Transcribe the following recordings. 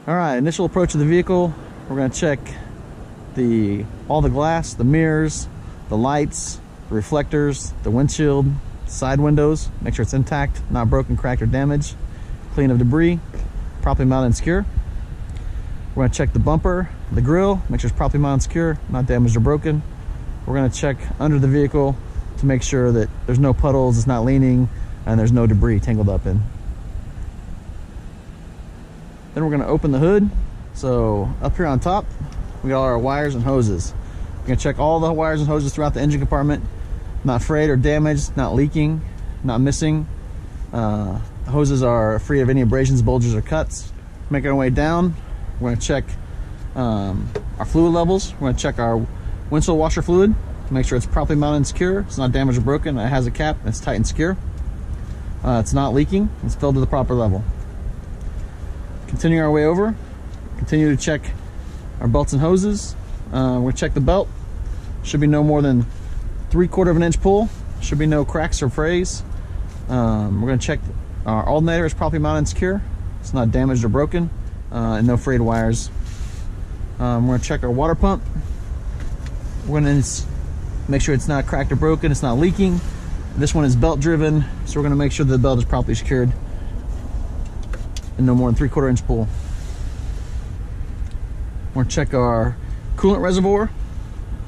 All right, initial approach of the vehicle. We're going to check all the glass, the mirrors, the lights, the reflectors, the windshield, side windows. Make sure it's intact, not broken, cracked, or damaged. Clean of debris, properly mounted and secure. We're going to check the bumper, the grille, make sure it's properly mounted and secure, not damaged or broken. We're going to check under the vehicle to make sure that there's no puddles, it's not leaning, and there's no debris tangled up in. Then we're going to open the hood. So up here on top, we got all our wires and hoses. We're going to check all the wires and hoses throughout the engine compartment. Not frayed or damaged, not leaking, not missing. The hoses are free of any abrasions, bulges, or cuts. Making our way down, we're going to check our fluid levels. We're going to check our windshield washer fluid to make sure it's properly mounted and secure. It's not damaged or broken. It has a cap. It's tight and secure. It's not leaking. It's filled to the proper level. Continue our way over. Continue to check our belts and hoses. We'll check the belt. Should be no more than 3/4 of an inch pull. Should be no cracks or frays. We're going to check our alternator is properly mounted and secure. It's not damaged or broken, and no frayed wires. We're going to check our water pump. We're going to make sure it's not cracked or broken. It's not leaking. This one is belt driven, so we're going to make sure the belt is properly secured and no more than 3/4 inch pull. We're going to check our coolant reservoir,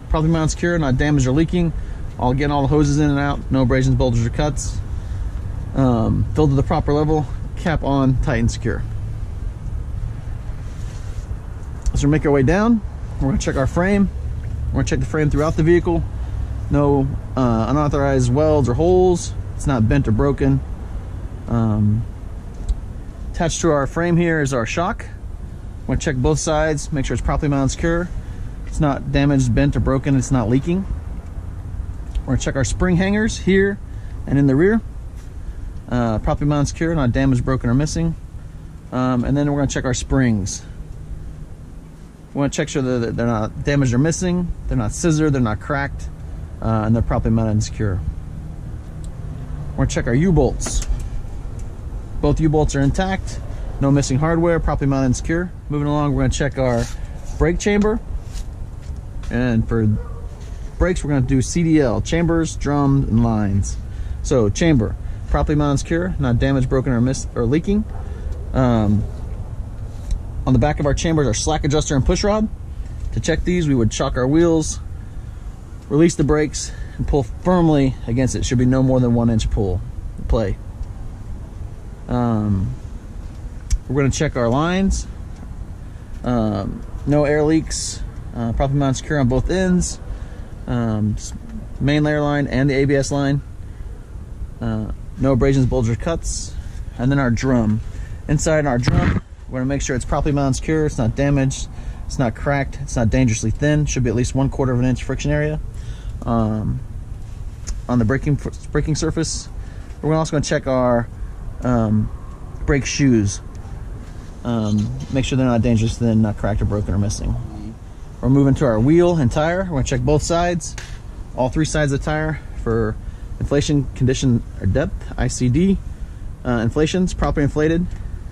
properly mounted, secure, not damaged or leaking. Getting all the hoses in and out, no abrasions, bulges, or cuts. Filled to the proper level, cap on, tight and secure. As we make our way down, we're going to check our frame. We're going to check the frame throughout the vehicle. No unauthorized welds or holes. It's not bent or broken. Attached to our frame here is our shock. We're going to check both sides, make sure it's properly mounted and secure. It's not damaged, bent, or broken. It's not leaking. We're going to check our spring hangers here and in the rear. Properly mounted and secure, not damaged, broken, or missing. And then we're going to check our springs. We want to check sure that they're not damaged or missing, they're not scissored, they're not cracked, and they're properly mounted and secure. We're going to check our U-bolts. Both U-bolts are intact, no missing hardware, properly mounted and secure. Moving along, we're going to check our brake chamber. And for brakes, we're going to do CDL, chambers, drums, and lines. So chamber, properly mounted and secure, not damaged, broken, or leaking. On the back of our chamber is our slack adjuster and push rod. To check these, we would shock our wheels, release the brakes, and pull firmly against it. Should be no more than 1 inch pull. Play. We're going to check our lines. No air leaks. Properly mounted and secure on both ends. Main layer line and the ABS line. No abrasions, bulges, or cuts. And then our drum. Inside our drum, we're going to make sure it's properly mounted and secure. It's not damaged. It's not cracked. It's not dangerously thin. Should be at least 1/4 of an inch friction area. On the braking surface, we're also going to check our brake shoes. Make sure they're not dangerously thin, not cracked or broken or missing. We're moving to our wheel and tire. We're going to check both sides, all 3 sides of the tire for inflation, condition, or depth, ICD. Inflation's properly inflated.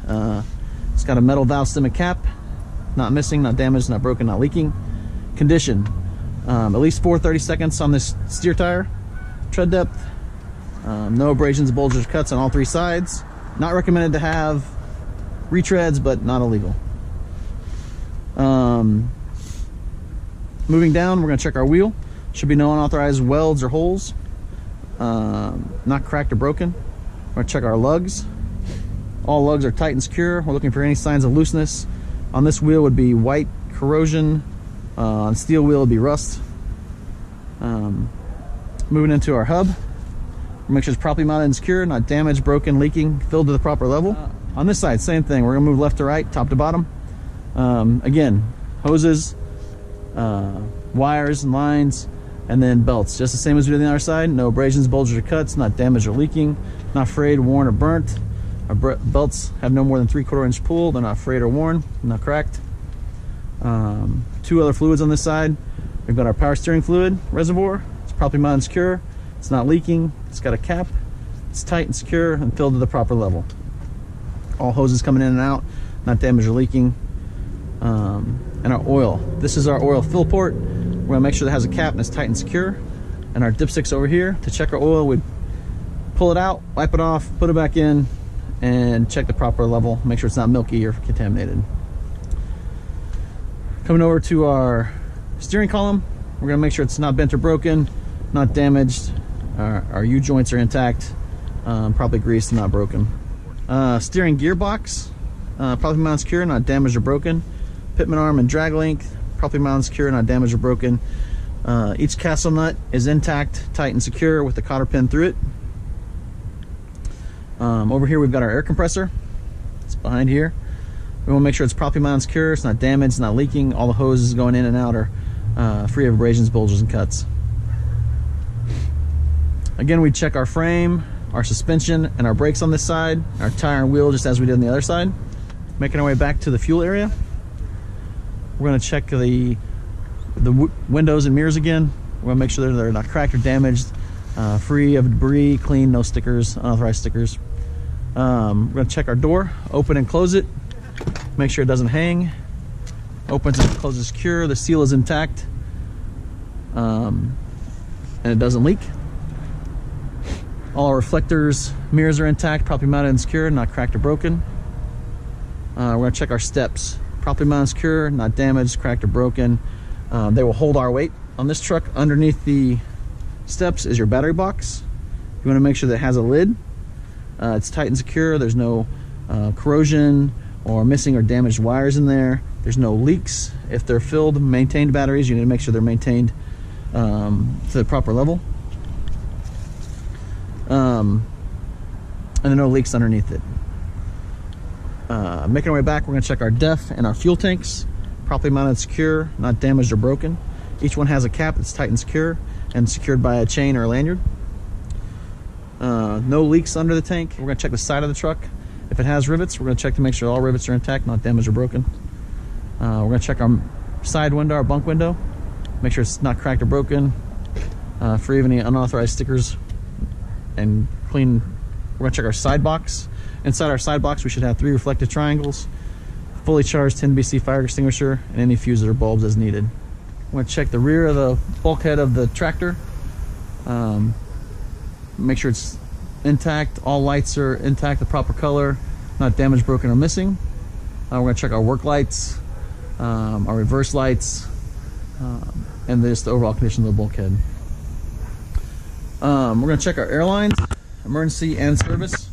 It's got a metal valve stem and cap, not missing, not damaged, not broken, not leaking. Condition, at least 4 30-seconds on this steer tire. Tread depth, no abrasions, bulges, or cuts on all 3 sides. Not recommended to have retreads, but not illegal. Moving down, we're going to check our wheel. Should be no unauthorized welds or holes. Not cracked or broken. We're going to check our lugs. All lugs are tight and secure. We're looking for any signs of looseness. On this wheel would be white corrosion. On steel wheel would be rust. Moving into our hub. Make sure it's properly mounted and secure, not damaged, broken, leaking, filled to the proper level. On this side, same thing. We're going to move left to right, top to bottom. Again, hoses, wires and lines, and then belts. Just the same as we did on the other side. No abrasions, bulges, or cuts, not damaged or leaking, not frayed, worn, or burnt. Our belts have no more than 3/4 inch pull. They're not frayed or worn, not cracked. 2 other fluids on this side. We've got our power steering fluid reservoir. It's properly mounted and secure. It's not leaking. It's got a cap. It's tight and secure and filled to the proper level. All hoses coming in and out, not damaged or leaking. and our oil. This is our oil fill port. We're gonna make sure that it has a cap and it's tight and secure. And our dipsticks over here. To check our oil, we'd pull it out, wipe it off, put it back in, and check the proper level. Make sure it's not milky or contaminated. Coming over to our steering column, we're gonna make sure it's not bent or broken, not damaged. Our U-joints are intact, probably greased and not broken. Steering gearbox, properly mounted secure, not damaged or broken. Pitman arm and drag link, properly mounted secure, not damaged or broken. Each castle nut is intact, tight and secure with the cotter pin through it. Over here we've got our air compressor. It's behind here. We want to make sure it's properly mounted secure, it's not damaged, not leaking. All the hoses going in and out are free of abrasions, bulges, and cuts. Again, we check our frame, our suspension, and our brakes on this side, our tire and wheel just as we did on the other side. Making our way back to the fuel area. We're going to check the windows and mirrors again. We're going to make sure they're not cracked or damaged, free of debris, clean, no stickers, unauthorized stickers. We're going to check our door, open and close it, make sure it doesn't hang. Opens and closes secure, the seal is intact, and it doesn't leak. All our reflectors, mirrors are intact, properly mounted and secure, not cracked or broken. We're going to check our steps. Properly mounted and secure, not damaged, cracked or broken. They will hold our weight. On this truck, underneath the steps is your battery box. You want to make sure that it has a lid. It's tight and secure. There's no corrosion or missing or damaged wires in there. There's no leaks. If they're filled, maintained batteries, you need to make sure they're maintained to the proper level. And there are no leaks underneath it. Making our way back, we're going to check our DEF and our fuel tanks. Properly mounted, secure, not damaged or broken. Each one has a cap that's tight and secure and secured by a chain or a lanyard. No leaks under the tank. We're going to check the side of the truck. If it has rivets, we're going to check to make sure all rivets are intact, not damaged or broken. We're going to check our side window, our bunk window. Make sure it's not cracked or broken, free of any unauthorized stickers, and clean. We're going to check our side box. Inside our side box, we should have 3 reflective triangles, fully charged 10 BC fire extinguisher, and any fuses or bulbs as needed. I'm going to check the rear of the bulkhead of the tractor. Make sure it's intact. All lights are intact, the proper color, not damaged, broken, or missing. We're going to check our work lights, our reverse lights, and just the overall condition of the bulkhead. We're going to check our airlines, emergency and service,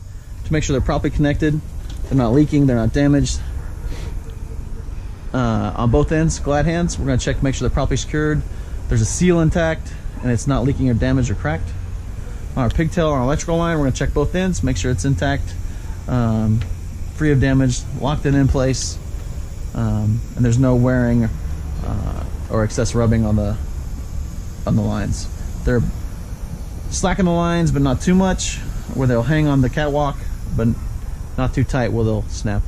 to make sure they're properly connected, they're not leaking, they're not damaged. On both ends, glad hands, we're going to check to make sure they're properly secured. There's a seal intact and it's not leaking or damaged or cracked. On our pigtail, on our electrical line, we're going to check both ends, make sure it's intact, free of damage, locked in place, and there's no wearing or excess rubbing on the lines. They're slacking the lines, but not too much, where they'll hang on the catwalk, but not too tight where they'll snap.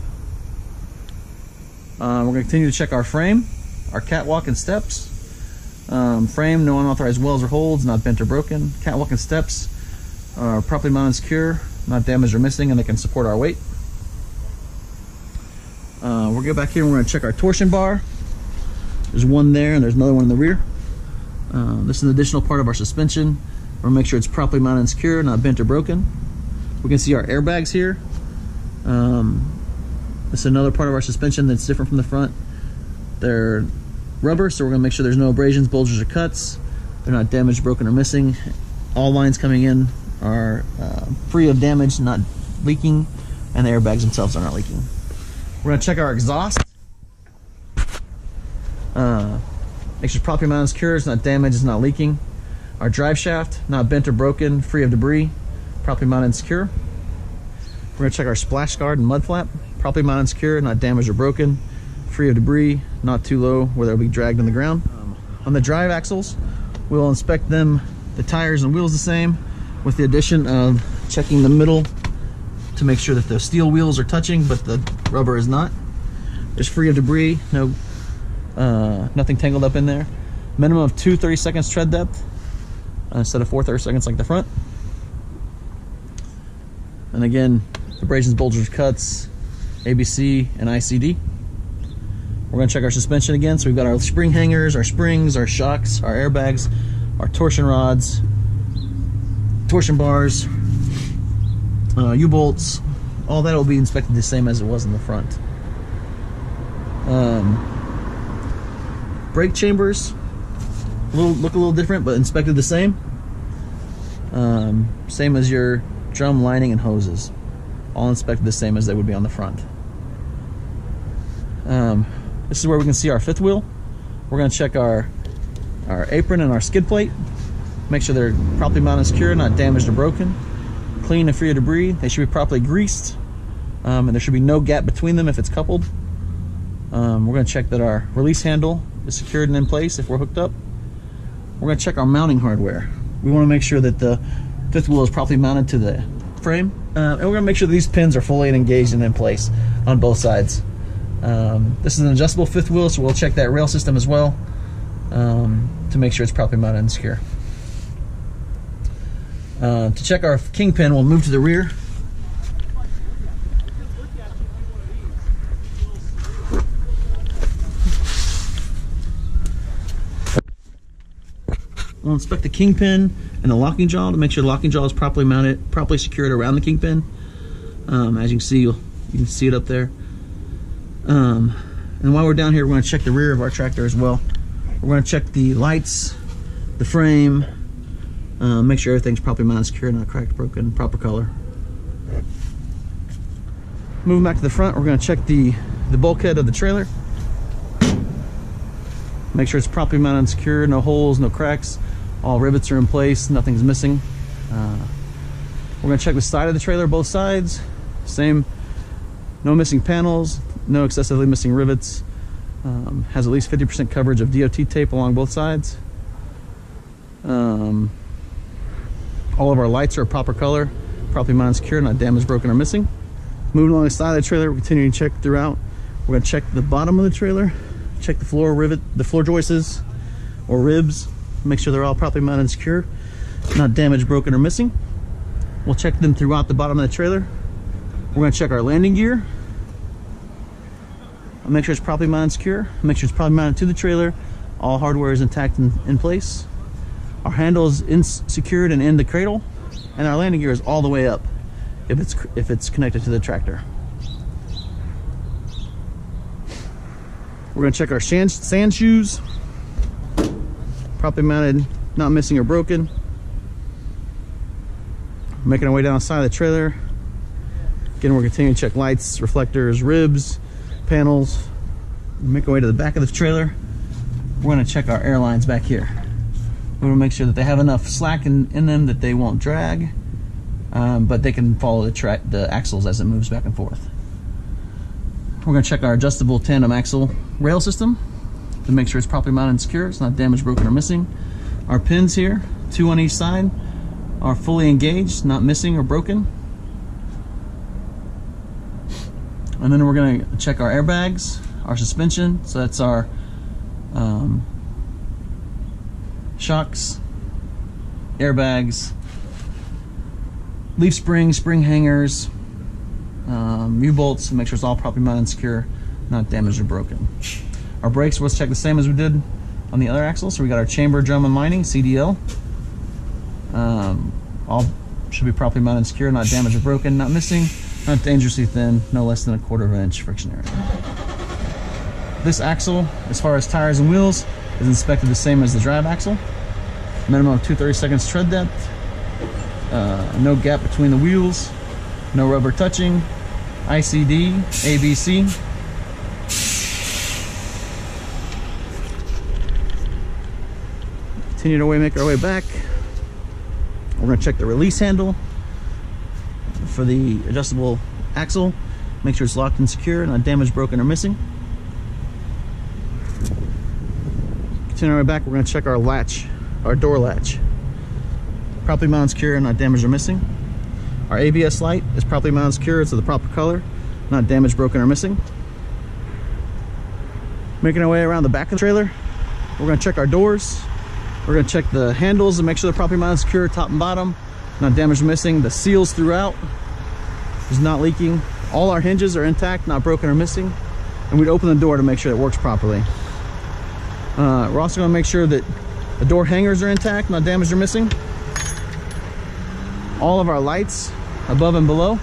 We're going to continue to check our frame, our catwalk and steps. Frame, no unauthorized welds or holds, not bent or broken. Catwalk and steps are properly mounted and secure, not damaged or missing, and they can support our weight. We'll go back here and we're going to check our torsion bar. There's one there and there's another one in the rear. This is an additional part of our suspension. We're going to make sure it's properly mounted and secure, not bent or broken. We can see our airbags here. This is another part of our suspension that's different from the front. They're rubber, so we're going to make sure there's no abrasions, bulges, or cuts. They're not damaged, broken, or missing. All lines coming in are free of damage, not leaking, and the airbags themselves are not leaking. We're going to check our exhaust. Make sure it's properly mounted and secure, it's not damaged, it's not leaking. Our drive shaft, not bent or broken, free of debris, properly mounted and secure. We're going to check our splash guard and mud flap, properly mounted and secure, not damaged or broken, free of debris, not too low where they'll be dragged on the ground. On the drive axles, we'll inspect them, the tires and wheels the same, with the addition of checking the middle to make sure that the steel wheels are touching but the rubber is not. It's free of debris, no nothing tangled up in there. Minimum of 2 30-seconds tread depth instead of 4 30-seconds like the front. And again, abrasions, bulges, cuts, ABC, and ICD. We're We're going to check our suspension again. So we've got our spring hangers, our springs, our shocks, our airbags, our torsion rods, torsion bars, U-bolts. All that will be inspected the same as it was in the front. Brake chambers look a little different, but inspected the same. Same as your drum lining and hoses, all inspected the same as they would be on the front. This is where we can see our fifth wheel. We're going to check our apron and our skid plate, make sure they're properly mounted and secure, not damaged or broken, clean and free of debris. They should be properly greased, and there should be no gap between them if it's coupled. We're going to check that our release handle is secured and in place if we're hooked up. We're going to check our mounting hardware. We want to make sure that the fifth wheel is properly mounted to the frame, and we're going to make sure that these pins are fully engaged and in place on both sides. This is an adjustable fifth wheel, so we'll check that rail system as well to make sure it's properly mounted and secure. To check our kingpin, we'll move to the rear. We'll inspect the kingpin and the locking jaw to make sure the locking jaw is properly mounted, properly secured around the kingpin. As you can see, you can see it up there. And while we're down here, we're going to check the rear of our tractor as well. We're going to check the lights, the frame, make sure everything's properly mounted, secure, not cracked, broken, proper color. Moving back to the front, we're going to check the bulkhead of the trailer. Make sure it's properly mounted and secure, no holes, no cracks. All rivets are in place, nothing's missing. We're going to check the side of the trailer, both sides. Same, no missing panels, no excessively missing rivets. Has at least 50% coverage of DOT tape along both sides. All of our lights are proper color, properly mounted and secure, not damaged, broken, or missing. Moving along the side of the trailer, we're continuing to check throughout. We're going to check the bottom of the trailer, check the floor joists or ribs, make sure they're all properly mounted and secure, not damaged, broken, or missing. We'll check them throughout the bottom of the trailer. We're going to check our landing gear. Make sure it's properly mounted and secure. Make sure it's properly mounted to the trailer. All hardware is intact and in place. Our handle is secured and in the cradle, and our landing gear is all the way up if it's connected to the tractor. We're going to check our sand shoes. Properly mounted, not missing or broken. Making our way down the side of the trailer. Again, we're continuing to check lights, reflectors, ribs, panels. Make our way to the back of the trailer. We're going to check our air lines back here. We want to make sure that they have enough slack in them that they won't drag, but they can follow the axles as it moves back and forth. We're going to check our adjustable tandem axle rail system to make sure it's properly mounted and secure. It's not damaged, broken, or missing. Our pins here, 2 on each side, are fully engaged, not missing or broken. And then we're going to check our airbags, our suspension. So that's our shocks, airbags, leaf springs, spring hangers, U-bolts to make sure it's all properly mounted and secure, not damaged or broken. Our brakes, let's check the same as we did on the other axle. So we got our chamber, drum, and lining, CDL. All should be properly mounted and secure, not damaged or broken, not missing, not dangerously thin, no less than 1/4 inch friction area. This axle, as far as tires and wheels, is inspected the same as the drive axle. Minimum of 2/32 tread depth, no gap between the wheels, no rubber touching, ICD, ABC. Continue to make our way back. We're going to check the release handle for the adjustable axle. Make sure it's locked and secure, not damaged, broken, or missing. Continue our way back. We're going to check our latch, our door latch. Properly mounted, secure, not damaged or missing. Our ABS light is properly mounted, secure, it's of the proper color, not damaged, broken, or missing. Making our way around the back of the trailer, we're going to check our doors. We're going to check the handles and make sure they're properly mounted, secure, top and bottom, not damaged or missing. The seals throughout is not leaking. All our hinges are intact, not broken or missing. and we'd open the door to make sure it works properly. We're also going to make sure that the door hangers are intact, not damaged or missing. All of our lights above and below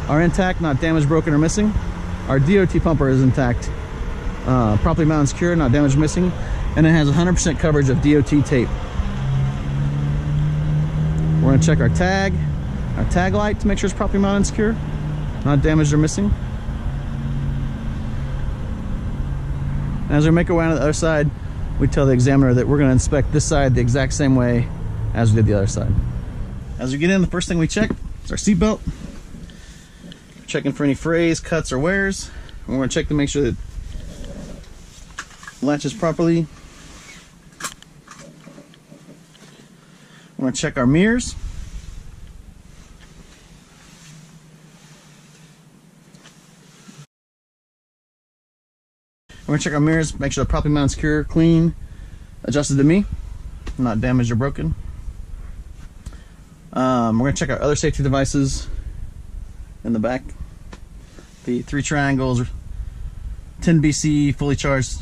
are intact, not damaged, broken, or missing. Our DOT pumper is intact, properly mounted and secure, not damaged or missing, and it has 100% coverage of DOT tape. We're going to check our tag light to make sure it's properly mounted and secure, not damaged or missing. And as we make our way to the other side, we tell the examiner that we're going to inspect this side the exact same way as we did the other side. As we get in, the first thing we check is our seat belt. Checking for any frays, cuts, or wears. We're going to check to make sure that it latches properly. We're going to check our mirrors. We're going to check our mirrors, make sure they're properly mounted, secure, clean, adjusted to me, not damaged or broken. We're going to check our other safety devices in the back. The 3 triangles, 10 BC, fully charged,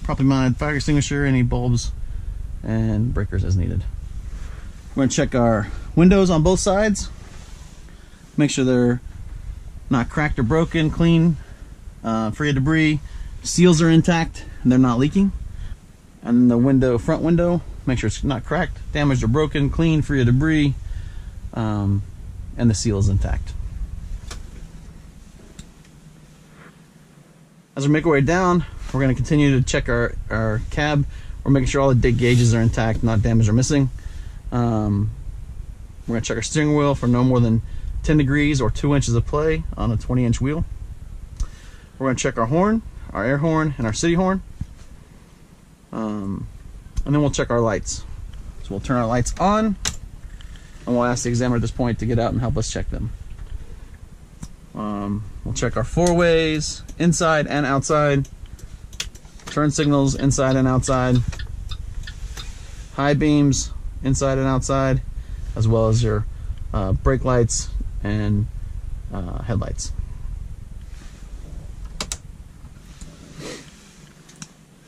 properly mounted fire extinguisher, any bulbs, and breakers as needed. We're going to check our windows on both sides. Make sure they're not cracked or broken, clean, free of debris. Seals are intact and they're not leaking. And the front window, make sure it's not cracked, damaged, or broken, clean, free of debris, and the seal is intact. As we make our way down, we're going to continue to check our cab. We're making sure all the dig gauges are intact, not damaged or missing. We're going to check our steering wheel for no more than 10 degrees or 2 inches of play on a 20-inch wheel. We're going to check our horn, our air horn, and our city horn. And then we'll check our lights. So we'll turn our lights on, and we'll ask the examiner at this point to get out and help us check them. We'll check our 4-ways, inside and outside, turn signals inside and outside, high beams inside and outside, as well as your brake lights and headlights.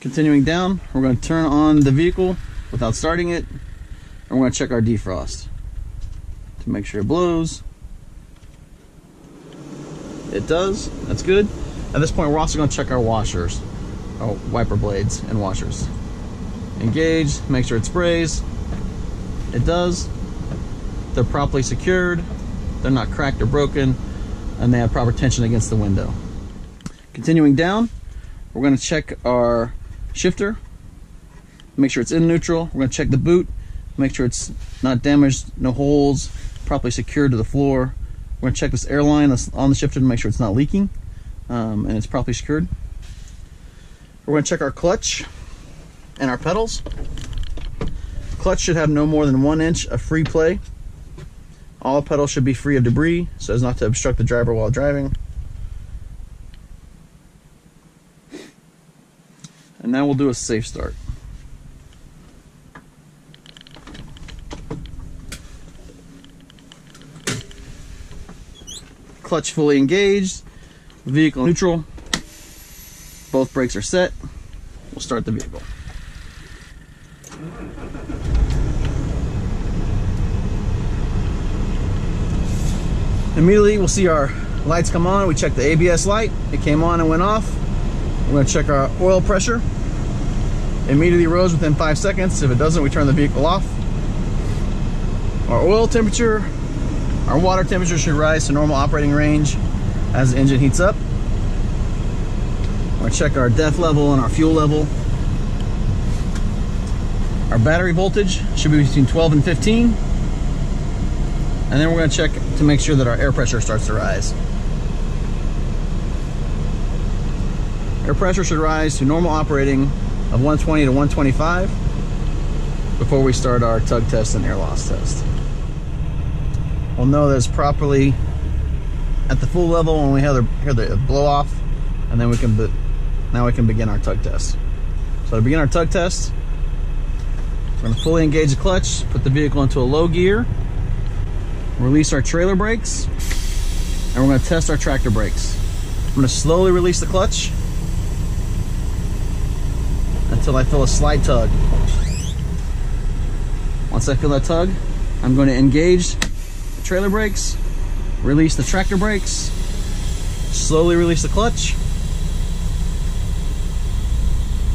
Continuing down, we're going to turn on the vehicle without starting it, and we're going to check our defrost to make sure it blows. It does. That's good. At this point, we're also going to check our washers, our wiper blades and washers. Engage, make sure it sprays. It does. They're properly secured. They're not cracked or broken, and they have proper tension against the window. Continuing down, we're going to check our shifter, make sure it's in neutral. We're going to check the boot, make sure it's not damaged, no holes, properly secured to the floor. We're going to check this air line that's on the shifter to make sure it's not leaking, and it's properly secured. We're going to check our clutch and our pedals. Clutch should have no more than 1 inch of free play. All pedals should be free of debris so as not to obstruct the driver while driving. And now we'll do a safe start. Clutch fully engaged, vehicle neutral, both brakes are set. We'll start the vehicle. Immediately we'll see our lights come on. We check the ABS light, it came on and went off. We're going to check our oil pressure. It immediately rose within 5 seconds. If it doesn't, we turn the vehicle off. Our oil temperature, our water temperature should rise to normal operating range as the engine heats up. We're going to check our DEF level and our fuel level. Our battery voltage should be between 12 and 15. And then we're going to check to make sure that our air pressure starts to rise. Air pressure should rise to normal operating of 120 to 125 before we start our tug test and air loss test. We'll know that it's properly at the full level when we hear the blow off, and then we can begin our tug test. So to begin our tug test, we're going to fully engage the clutch, put the vehicle into a low gear, release our trailer brakes, and we're going to test our tractor brakes. I'm going to slowly release the clutch until I feel a slight tug. Once I feel that tug, I'm going to engage the trailer brakes, release the tractor brakes, slowly release the clutch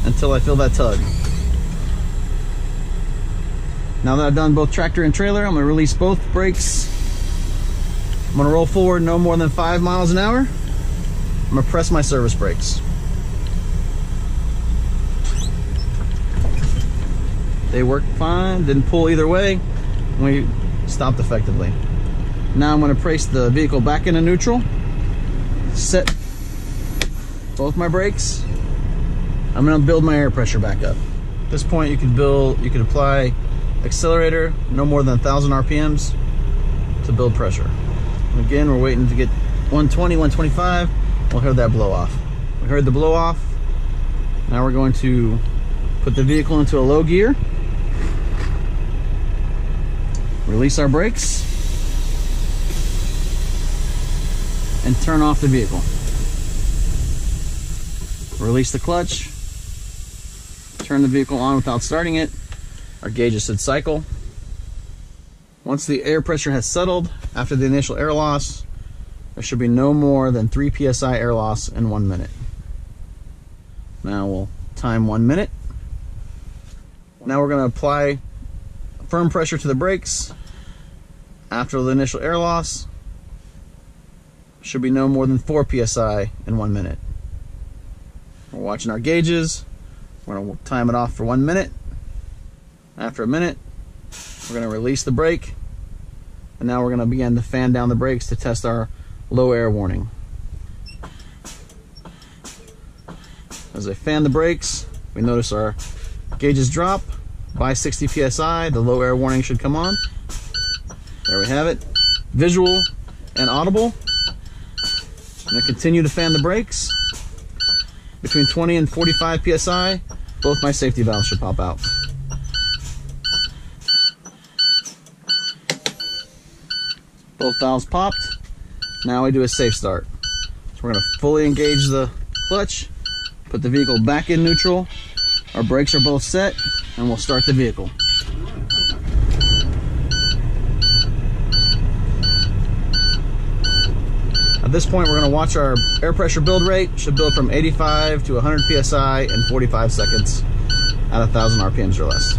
until I feel that tug. Now that I've done both tractor and trailer, I'm going to release both brakes. I'm going to roll forward no more than 5 miles an hour. I'm going to press my service brakes. They worked fine, didn't pull either way. We stopped effectively. Now I'm going to place the vehicle back into neutral, set both my brakes. I'm going to build my air pressure back up. At this point, you can apply accelerator no more than 1,000 RPMs to build pressure. Again, we're waiting to get 120, 125. We'll hear that blow off. We heard the blow off. Now we're going to put the vehicle into a low gear, release our brakes, and turn off the vehicle. Release the clutch, turn the vehicle on without starting it. Our gauges should cycle. Once the air pressure has settled after the initial air loss, there should be no more than 3 psi air loss in 1 minute. Now we'll time 1 minute. Now we're going to apply firm pressure to the brakes after the initial air loss. Should be no more than 4 psi in 1 minute. We're watching our gauges. We're going to time it off for 1 minute. After a minute, we're going to release the brake, and now we're going to begin to fan down the brakes to test our low air warning. As I fan the brakes, we notice our gauges drop by 60 psi. The low air warning should come on. There we have it, visual and audible. I'm going to continue to fan the brakes. Between 20 and 45 psi, both my safety valves should pop out. Both valves popped. Now we do a safe start. So we're going to fully engage the clutch, put the vehicle back in neutral. Our brakes are both set, and we'll start the vehicle. At this point, we're going to watch our air pressure build rate. Should build from 85 to 100 psi in 45 seconds at 1,000 RPMs or less.